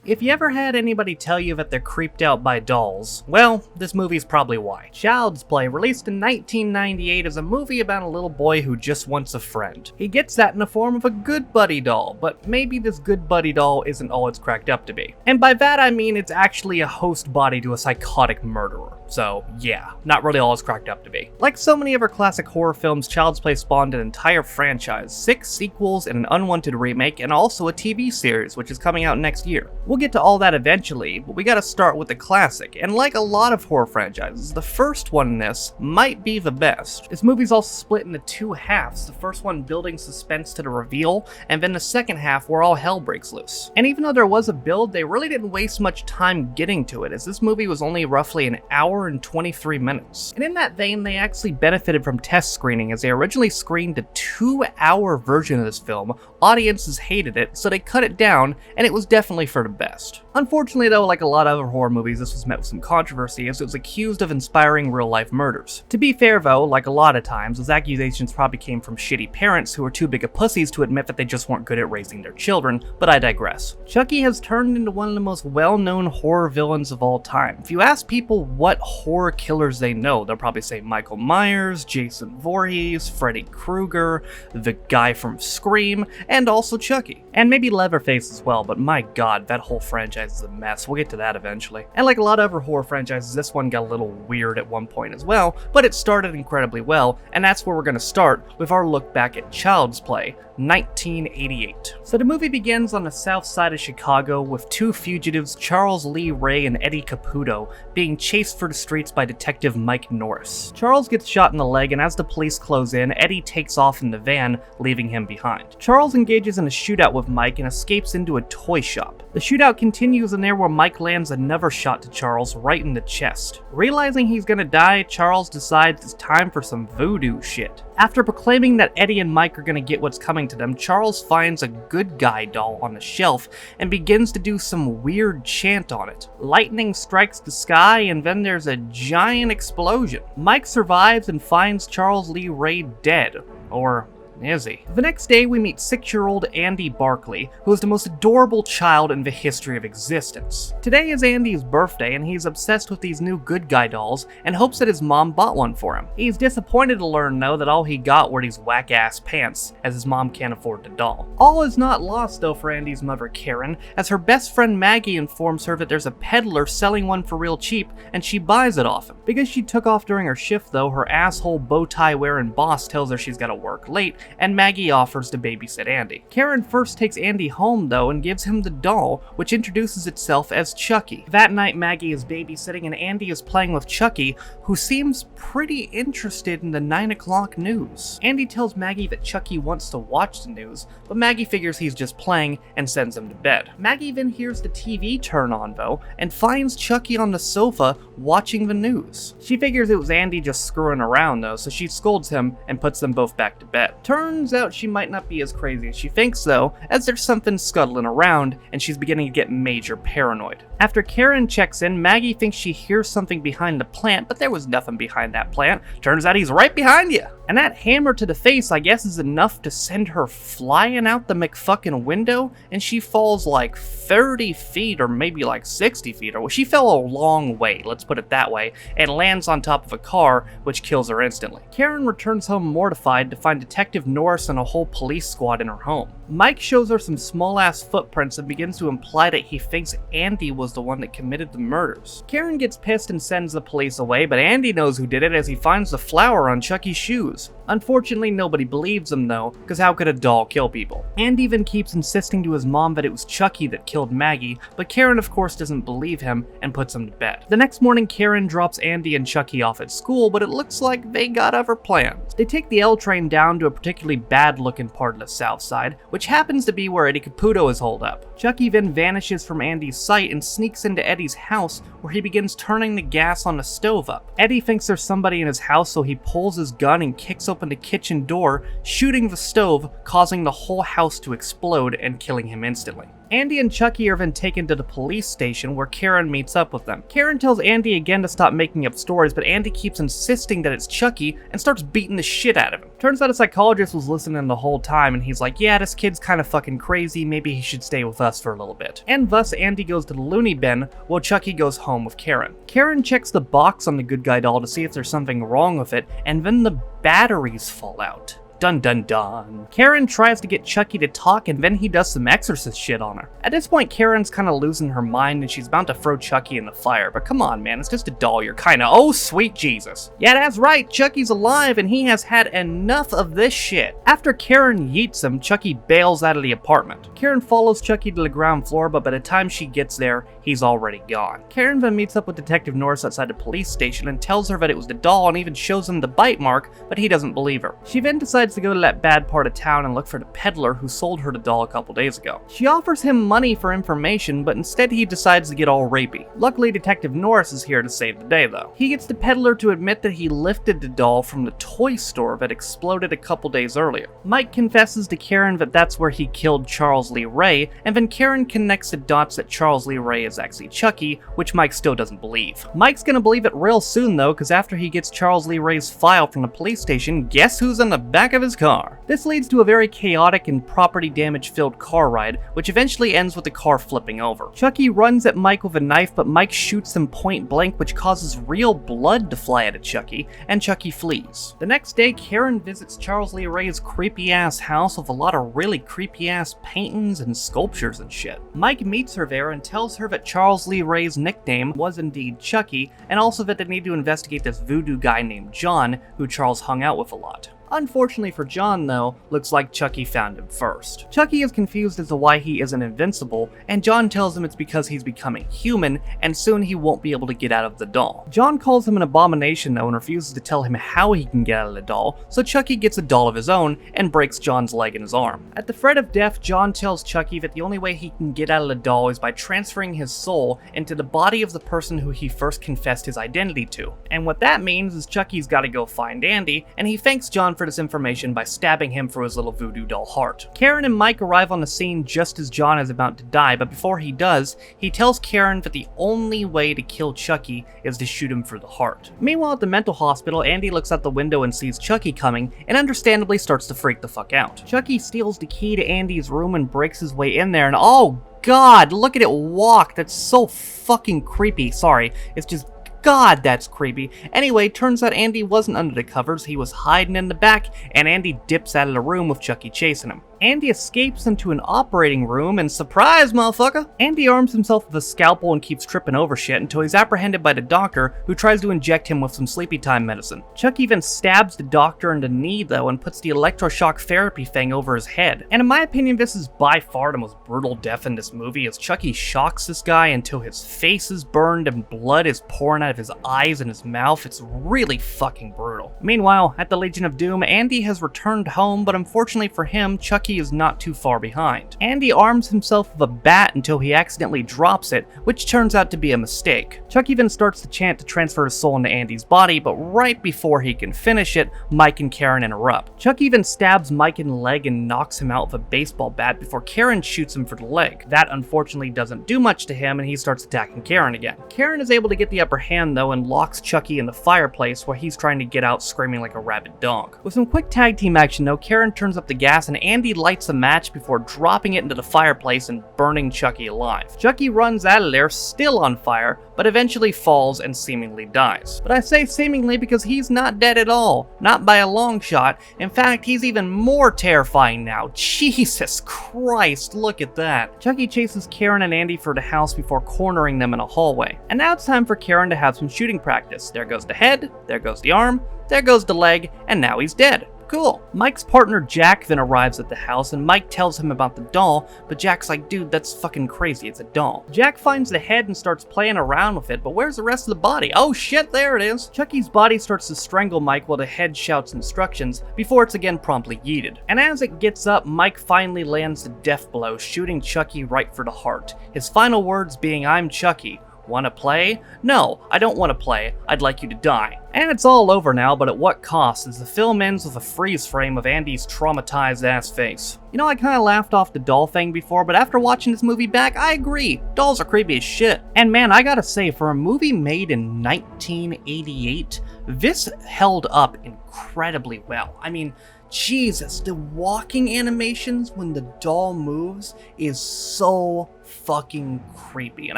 If you ever had anybody tell you that they're creeped out by dolls, well, this movie's probably why. Child's Play, released in 1998, is a movie about a little boy who just wants a friend. He gets that in the form of a good buddy doll, but maybe this good buddy doll isn't all it's cracked up to be. And by that I mean it's actually a host body to a psychotic murderer. So yeah, not really all it's cracked up to be. Like so many of our classic horror films, Child's Play spawned an entire franchise, 6 sequels and an unwanted remake, and also a TV series, which is coming out next year. We'll get to all that eventually, but we gotta start with the classic, and like a lot of horror franchises, the first one in this might be the best. This movie's also split into 2 halves, the first one building suspense to the reveal, and then the second half where all hell breaks loose. And even though there was a build, they really didn't waste much time getting to it, as this movie was only roughly an hour and 23 minutes. And in that vein, they actually benefited from test screening, as they originally screened a 2-hour version of this film. Audiences hated it, so they cut it down, and it was definitely for the best. Unfortunately though, like a lot of other horror movies, this was met with some controversy, as it was accused of inspiring real-life murders. To be fair though, like a lot of times, those accusations probably came from shitty parents who were too big of pussies to admit that they just weren't good at raising their children, but I digress. Chucky has turned into one of the most well-known horror villains of all time. If you ask people what horror killers they know, they'll probably say Michael Myers, Jason Voorhees, Freddy Krueger, the guy from Scream, and also Chucky. And maybe Leatherface as well, but my god, that whole franchise is a mess. We'll get to that eventually. And like a lot of other horror franchises, this one got a little weird at one point as well, but it started incredibly well, and that's where we're going to start with our look back at Child's Play, 1988. So the movie begins on the south side of Chicago with 2 fugitives, Charles Lee Ray and Eddie Caputo, being chased through the streets by Detective Mike Norris. Charles gets shot in the leg, and as the police close in, Eddie takes off in the van, leaving him behind. Charles engages in a shootout with Mike and escapes into a toy shop. The shootout continues in there where Mike lands another shot to Charles right in the chest. Realizing he's gonna die, Charles decides it's time for some voodoo shit. After proclaiming that Eddie and Mike are gonna get what's coming to them, Charles finds a good guy doll on the shelf and begins to do some weird chant on it. Lightning strikes the sky, and then there's a giant explosion. Mike survives and finds Charles Lee Ray dead. Or is he? The next day, we meet 6-year-old Andy Barkley, who is the most adorable child in the history of existence. Today is Andy's birthday, and he's obsessed with these new good guy dolls and hopes that his mom bought one for him. He's disappointed to learn, though, that all he got were these whack-ass pants, as his mom can't afford the doll. All is not lost, though, for Andy's mother, Karen, as her best friend Maggie informs her that there's a peddler selling one for real cheap, and she buys it off him. Because she took off during her shift, though, her asshole bow-tie-wearing boss tells her she's gotta work late, and Maggie offers to babysit Andy. Karen first takes Andy home though and gives him the doll, which introduces itself as Chucky. That night Maggie is babysitting and Andy is playing with Chucky, who seems pretty interested in the 9 o'clock news. Andy tells Maggie that Chucky wants to watch the news, but Maggie figures he's just playing and sends him to bed. Maggie then hears the TV turn on though, and finds Chucky on the sofa watching the news. She figures it was Andy just screwing around though, so she scolds him and puts them both back to bed. Turns out she might not be as crazy as she thinks though, as there's something scuttling around and she's beginning to get major paranoid. After Karen checks in, Maggie thinks she hears something behind the plant, but there was nothing behind that plant. Turns out he's right behind you. And that hammer to the face, I guess, is enough to send her flying out the McFucking window, and she falls like 30 feet or maybe like 60 feet, or she fell a long way, let's put it that way, and lands on top of a car, which kills her instantly. Karen returns home mortified to find Detective Norris and a whole police squad in her home. Mike shows her some small-ass footprints and begins to imply that he thinks Andy was the one that committed the murders. Karen gets pissed and sends the police away, but Andy knows who did it as he finds the flower on Chucky's shoes. Unfortunately, nobody believes him though, because how could a doll kill people? Andy even keeps insisting to his mom that it was Chucky that killed Maggie, but Karen of course doesn't believe him and puts him to bed. The next morning, Karen drops Andy and Chucky off at school, but it looks like they got other plans. They take the L train down to a particularly bad-looking part of the south side, which happens to be where Eddie Caputo is holed up. Chucky then vanishes from Andy's sight and sneaks into Eddie's house, where he begins turning the gas on the stove up. Eddie thinks there's somebody in his house, so he pulls his gun and kicks open the kitchen door, shooting the stove, causing the whole house to explode and killing him instantly. Andy and Chucky are then taken to the police station where Karen meets up with them. Karen tells Andy again to stop making up stories, but Andy keeps insisting that it's Chucky and starts beating the shit out of him. Turns out a psychologist was listening the whole time and he's like, yeah, this kid's kind of fucking crazy, maybe he should stay with us for a little bit. And thus Andy goes to the loony bin while Chucky goes home with Karen. Karen checks the box on the good guy doll to see if there's something wrong with it, and then the batteries fall out. Dun dun dun. Karen tries to get Chucky to talk and then he does some exorcist shit on her. At this point, Karen's kinda losing her mind and she's about to throw Chucky in the fire, but come on man, it's just a doll, you're kinda, oh sweet Jesus. Yeah, that's right, Chucky's alive and he has had enough of this shit. After Karen yeets him, Chucky bails out of the apartment. Karen follows Chucky to the ground floor, but by the time she gets there, he's already gone. Karen then meets up with Detective Norris outside the police station and tells her that it was the doll and even shows him the bite mark, but he doesn't believe her. She then decides to go to that bad part of town and look for the peddler who sold her the doll a couple days ago. She offers him money for information, but instead he decides to get all rapey. Luckily, Detective Norris is here to save the day though. He gets the peddler to admit that he lifted the doll from the toy store that exploded a couple days earlier. Mike confesses to Karen that that's where he killed Charles Lee Ray, and then Karen connects the dots that Charles Lee Ray is actually Chucky, which Mike still doesn't believe. Mike's gonna believe it real soon though, because after he gets Charles Lee Ray's file from the police station, guess who's in the back of his car? This leads to a very chaotic and property damage filled car ride, which eventually ends with the car flipping over. Chucky runs at Mike with a knife, but Mike shoots him point blank, which causes real blood to fly out of Chucky, and Chucky flees. The next day, Karen visits Charles Lee Ray's creepy ass house with a lot of really creepy ass paintings and sculptures and shit. Mike meets her there and tells her that Charles Lee Ray's nickname was indeed Chucky, and also that they need to investigate this voodoo guy named John, who Charles hung out with a lot. Unfortunately for John though, looks like Chucky found him first. Chucky is confused as to why he isn't invincible, and John tells him it's because he's becoming human, and soon he won't be able to get out of the doll. John calls him an abomination though and refuses to tell him how he can get out of the doll, so Chucky gets a doll of his own and breaks John's leg and his arm. At the threat of death, John tells Chucky that the only way he can get out of the doll is by transferring his soul into the body of the person who he first confessed his identity to. And what that means is Chucky's gotta go find Andy, and he thanks John for this information by stabbing him through his little voodoo doll heart. Karen and Mike arrive on the scene just as John is about to die, but before he does, he tells Karen that the only way to kill Chucky is to shoot him through the heart. Meanwhile, at the mental hospital, Andy looks out the window and sees Chucky coming, and understandably starts to freak the fuck out. Chucky steals the key to Andy's room and breaks his way in there, and oh god, look at it walk! That's so fucking creepy. Sorry, it's just God, that's creepy. Anyway, turns out Andy wasn't under the covers, he was hiding in the back, and Andy dips out of the room with Chucky chasing him. Andy escapes into an operating room, and surprise, motherfucker! Andy arms himself with a scalpel and keeps tripping over shit until he's apprehended by the doctor, who tries to inject him with some sleepy time medicine. Chucky then stabs the doctor in the knee, though, and puts the electroshock therapy thing over his head. And in my opinion, this is by far the most brutal death in this movie, as Chucky shocks this guy until his face is burned and blood is pouring out of his eyes and his mouth. It's really fucking brutal. Meanwhile, at the Legion of Doom, Andy has returned home, but unfortunately for him, Chucky is not too far behind. Andy arms himself with a bat until he accidentally drops it, which turns out to be a mistake. Chucky then starts to chant to transfer his soul into Andy's body, but right before he can finish it, Mike and Karen interrupt. Chucky then stabs Mike in the leg and knocks him out with a baseball bat before Karen shoots him for the leg. That unfortunately doesn't do much to him, and he starts attacking Karen again. Karen is able to get the upper hand though and locks Chucky in the fireplace where he's trying to get out screaming like a rabid dog. With some quick tag team action though, Karen turns up the gas and Andy lights a match before dropping it into the fireplace and burning Chucky alive. Chucky runs out of there still on fire, but eventually falls and seemingly dies. But I say seemingly because he's not dead at all, not by a long shot. In fact, he's even more terrifying now. Jesus Christ, look at that. Chucky chases Karen and Andy for the house before cornering them in a hallway. And now it's time for Karen to have some shooting practice. There goes the head, there goes the arm, there goes the leg, and now he's dead. Cool. Mike's partner Jack then arrives at the house and Mike tells him about the doll, but Jack's like, dude, that's fucking crazy, it's a doll. Jack finds the head and starts playing around with it, but where's the rest of the body? Oh shit, there it is. Chucky's body starts to strangle Mike while the head shouts instructions before it's again promptly yeeted. And as it gets up, Mike finally lands the death blow, shooting Chucky right for the heart. His final words being, "I'm Chucky," Wanna play? No, I don't wanna play. I'd like you to die. And it's all over now, but at what cost, as the film ends with a freeze frame of Andy's traumatized ass face. You know, I kinda laughed off the doll thing before, but after watching this movie back, I agree. Dolls are creepy as shit. And man, I gotta say, for a movie made in 1988, this held up incredibly well. I mean, Jesus, the walking animations when the doll moves is so fucking creepy. And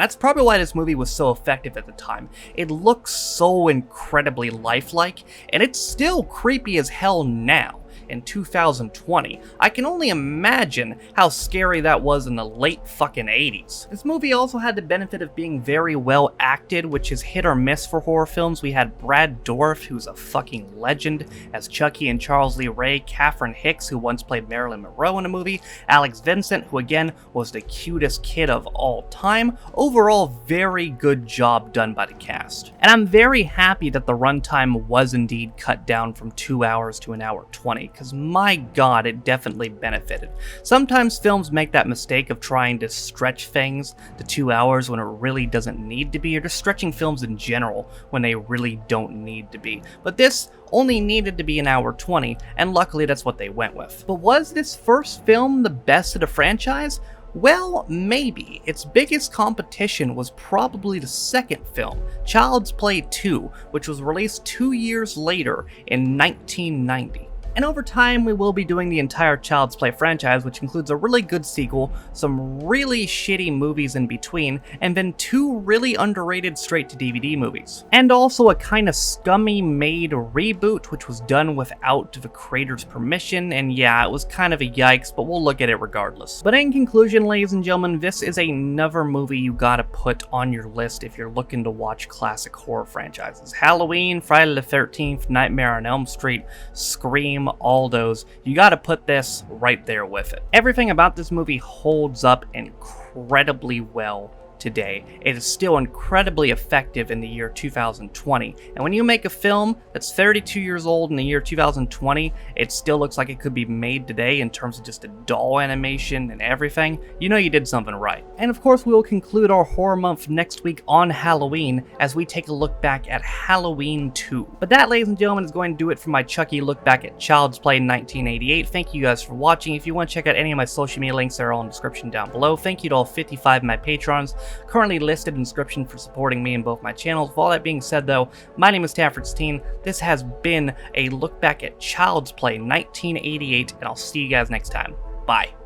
that's probably why this movie was so effective at the time. It looks so incredibly lifelike, and it's still creepy as hell now. In 2020. I can only imagine how scary that was in the late fucking 80s. This movie also had the benefit of being very well acted, which is hit or miss for horror films. We had Brad Dourif, who's a fucking legend, as Chucky and Charles Lee Ray, Catherine Hicks, who once played Marilyn Monroe in a movie, Alex Vincent, who again was the cutest kid of all time. Overall, very good job done by the cast. And I'm very happy that the runtime was indeed cut down from 2 hours to an hour 20, because my god, it definitely benefited. Sometimes films make that mistake of trying to stretch things to 2 hours when it really doesn't need to be, or just stretching films in general when they really don't need to be. But this only needed to be an hour 20, and luckily that's what they went with. But was this first film the best of the franchise? Well, maybe. Its biggest competition was probably the second film, Child's Play 2, which was released 2 years later in 1990. And over time, we will be doing the entire Child's Play franchise, which includes a really good sequel, some really shitty movies in between, and then 2 really underrated straight-to-DVD movies. And also a kind of scummy made reboot, which was done without the creator's permission, and yeah, it was kind of a yikes, but we'll look at it regardless. But in conclusion, ladies and gentlemen, this is another movie you gotta put on your list if you're looking to watch classic horror franchises. Halloween, Friday the 13th, Nightmare on Elm Street, Scream, all those, you gotta put this right there with it. Everything about this movie holds up incredibly well today. It is still incredibly effective in the year 2020. And when you make a film that's 32 years old in the year 2020, it still looks like it could be made today in terms of just a doll animation and everything, you know you did something right. And of course, we will conclude our horror month next week on Halloween as we take a look back at Halloween 2. But that, ladies and gentlemen, is going to do it for my Chucky look back at Child's Play 1988. Thank you guys for watching. If you want to check out any of my social media links, they're all in the description down below. Thank you to all 55 of my patrons currently listed in description for supporting me in both my channels. With all that being said though, my name is Taffordstein. This has been a look back at Child's Play 1988, and I'll see you guys next time. Bye.